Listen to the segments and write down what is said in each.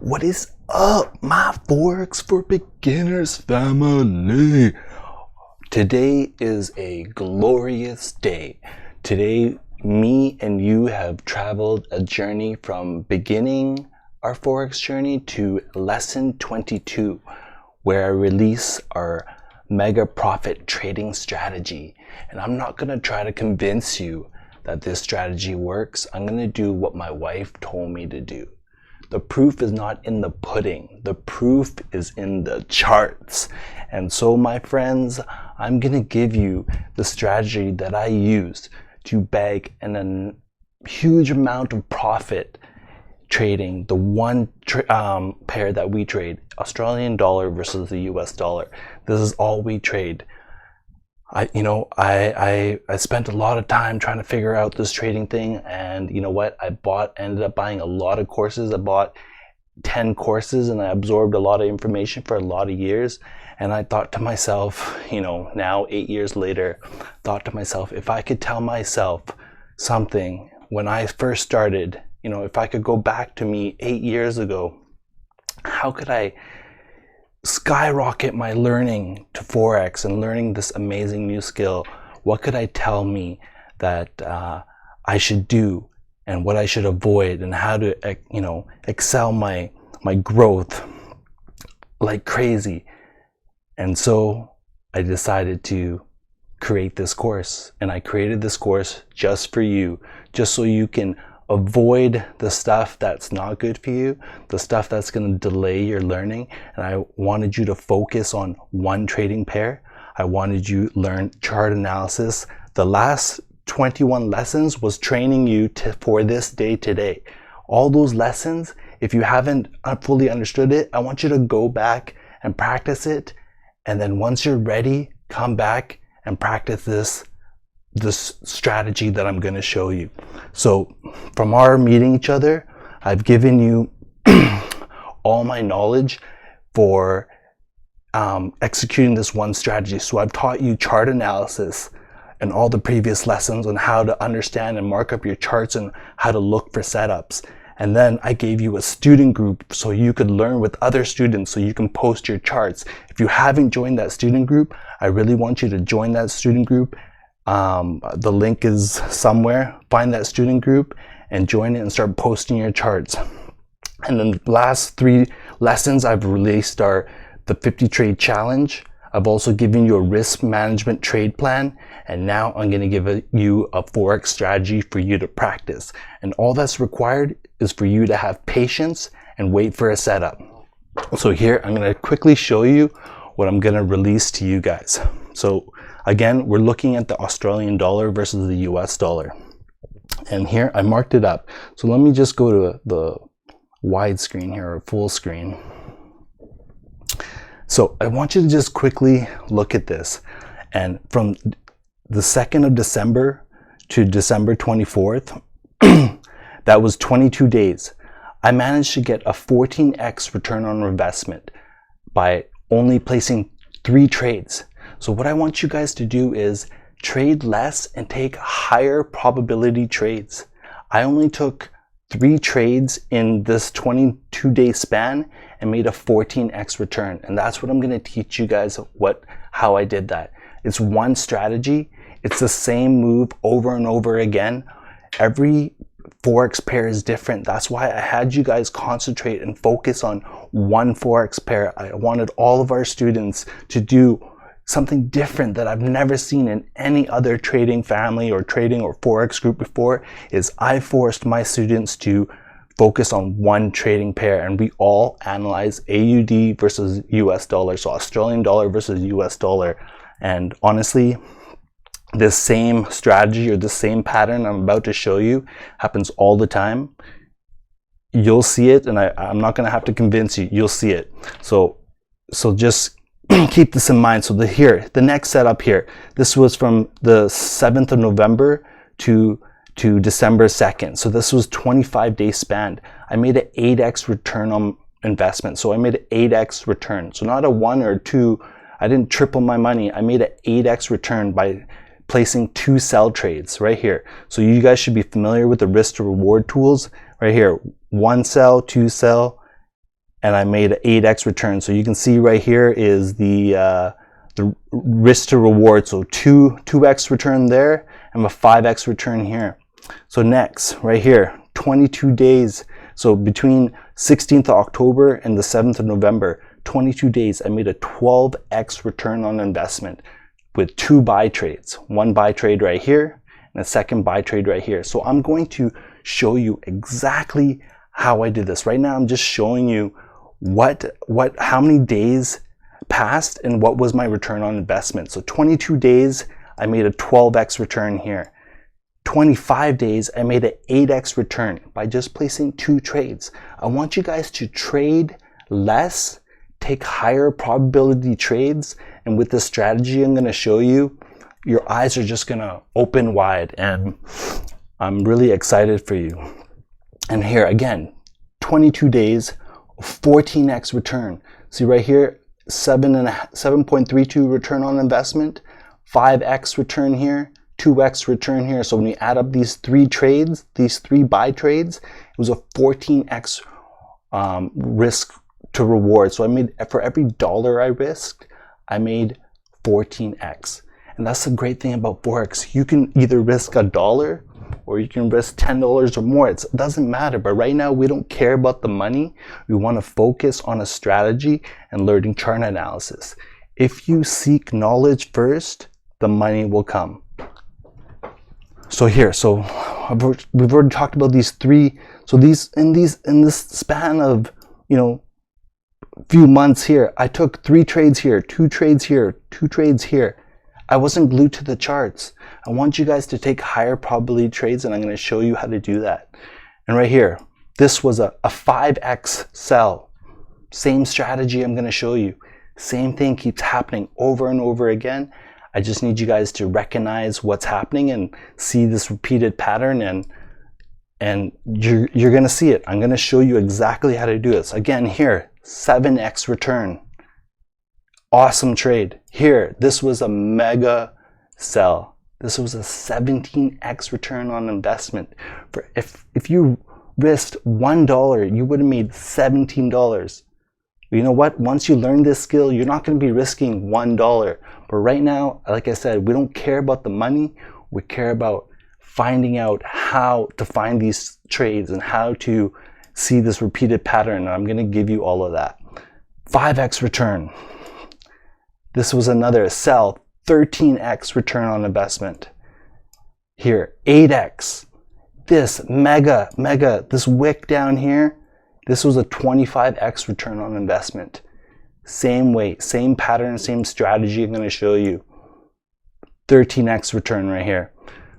What is up, my Forex for Beginners family? Today is a glorious day. Today, me and you have traveled a journey from beginning our Forex journey to lesson 22, where I release our Mega Profit trading strategy. And I'm not going to try to convince you that this strategy works. I'm going to do what my wife told me to do. The proof is not in the pudding. The proof is in the charts. And so, my friends, I'm going to give you the strategy that I used to bag a huge amount of profit trading the one pair that we trade, Australian dollar versus the US dollar. This is all we trade. I spent a lot of time trying to figure out this trading thing, and you know what? Ended up buying a lot of courses. I bought 10 courses and I absorbed a lot of information for a lot of years. And I thought to myself, now 8 years later, thought to myself, if I could tell myself something when I first started, if I could go back to me 8 years ago, how could I skyrocket my learning to Forex and learning this amazing new skill? What could I tell me that I should do and what I should avoid, and how to excel my growth like crazy? And so I decided to create this course, and I created this course just for you, just so you can avoid the stuff that's not good for you, the stuff that's going to delay your learning. And I wanted you to focus on one trading pair. I wanted you to learn chart analysis. The last 21 lessons was training you for this day today. All those lessons, if you haven't fully understood it, I want you to go back and practice it. And then once you're ready, come back and practice this strategy that I'm going to show you. So from our meeting each other, I've given you all my knowledge for executing this one strategy. So I've taught you chart analysis and all the previous lessons on how to understand and mark up your charts and how to look for setups. And then I gave you a student group so you could learn with other students, so you can post your charts. If you haven't joined that student group, I really want you to join that student group. The link is somewhere. Find that student group and join it and start posting your charts. And then the last 3 lessons I've released are the 50 trade challenge. I've also given you a risk management trade plan, and now I'm going to give you a Forex strategy for you to practice. And all that's required is for you to have patience and wait for a setup. So here I'm going to quickly show you what I'm going to release to you guys. So again, we're looking at the Australian dollar versus the US dollar. And here I marked it up. So let me just go to the wide screen here, or full screen. So I want you to just quickly look at this. And from the 2nd of December to December 24th, that was 22 days. I managed to get a 14x return on investment by only placing 3 trades. So what I want you guys to do is trade less and take higher probability trades. I only took 3 trades in this 22-day span and made a 14x return. And that's what I'm going to teach you guys how I did that. It's one strategy. It's the same move over and over again. Every Forex pair is different. That's why I had you guys concentrate and focus on one Forex pair. I wanted all of our students to do something different that I've never seen in any other trading family or trading or Forex group before. Is I forced my students to focus on one trading pair, and we all analyze AUD versus US dollar, so Australian dollar versus US dollar. And honestly, this same strategy or the same pattern I'm about to show you happens all the time. You'll see it, and I'm not going to have to convince you. You'll see it. So just keep this in mind. So the next setup here, this was from the 7th of November to December 2nd. So this was 25-day span. I made an 8x return on investment. So I made an 8x return. So not a 1 or 2. I didn't triple my money. I made an 8x return by placing 2 sell trades right here. So you guys should be familiar with the risk to reward tools right here. 1 sell, 2 sell, and I made an 8x return. So you can see right here is the risk to reward. So 2x return there and a 5x return here. So next, right here, 22 days. So between 16th of October and the 7th of November, 22 days, I made a 12x return on investment with 2 buy trades. One buy trade right here and a second buy trade right here. So I'm going to show you exactly how I did this. Right now, I'm just showing you how many days passed and what was my return on investment. So 22 days, I made a 12x return here. 25 days, I made an 8x return by just placing 2 trades. I want you guys to trade less, take higher probability trades, and with the strategy I'm going to show you, your eyes are just going to open wide, and I'm really excited for you. And here again, 22 days, 14x return. See right here, 7.32 return on investment, 5x return here, 2x return here. So when you add up these 3 trades, these 3 buy trades, it was a 14x risk to reward. So I made, for every dollar I risked, I made 14x. And that's the great thing about Forex. You can either risk $1 or you can risk $10 or more. It doesn't matter. But right now, we don't care about the money. We want to focus on a strategy and learning chart analysis. If you seek knowledge first, the money will come. So here, we've already talked about these 3. So in this span of, few months here, I took 3 trades here, 2 trades here, 2 trades here. I wasn't glued to the charts. I want you guys to take higher probability trades, and I'm going to show you how to do that. And right here, this was a 5x sell. Same strategy I'm going to show you. Same thing keeps happening over and over again. I just need you guys to recognize what's happening and see this repeated pattern, and you're going to see it. I'm going to show you exactly how to do this. Again, here, 7x return. Awesome trade. Here, this was a mega sell. This was a 17x return on investment. For if you risked $1, you would have made $17. You know what? Once you learn this skill, you're not going to be risking $1. But right now, like I said, we don't care about the money. We care about finding out how to find these trades and how to see this repeated pattern. And I'm going to give you all of that. 5x return. This was another sell, 13x return on investment. Here, 8x. This mega, this wick down here, this was a 25x return on investment. Same way, same pattern, same strategy I'm going to show you. 13x return right here.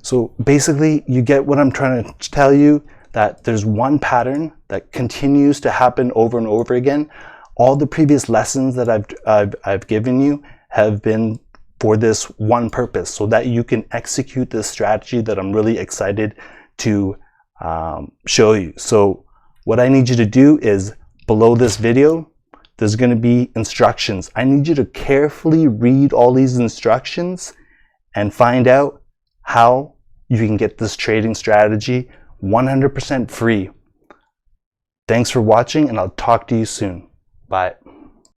So basically, you get what I'm trying to tell you, that there's one pattern that continues to happen over and over again. All the previous lessons that I've given you have been for this one purpose, so that you can execute this strategy that I'm really excited to show you. So what I need you to do is, below this video, there's going to be instructions. I need you to carefully read all these instructions and find out how you can get this trading strategy 100% free. Thanks for watching, and I'll talk to you soon. Bye.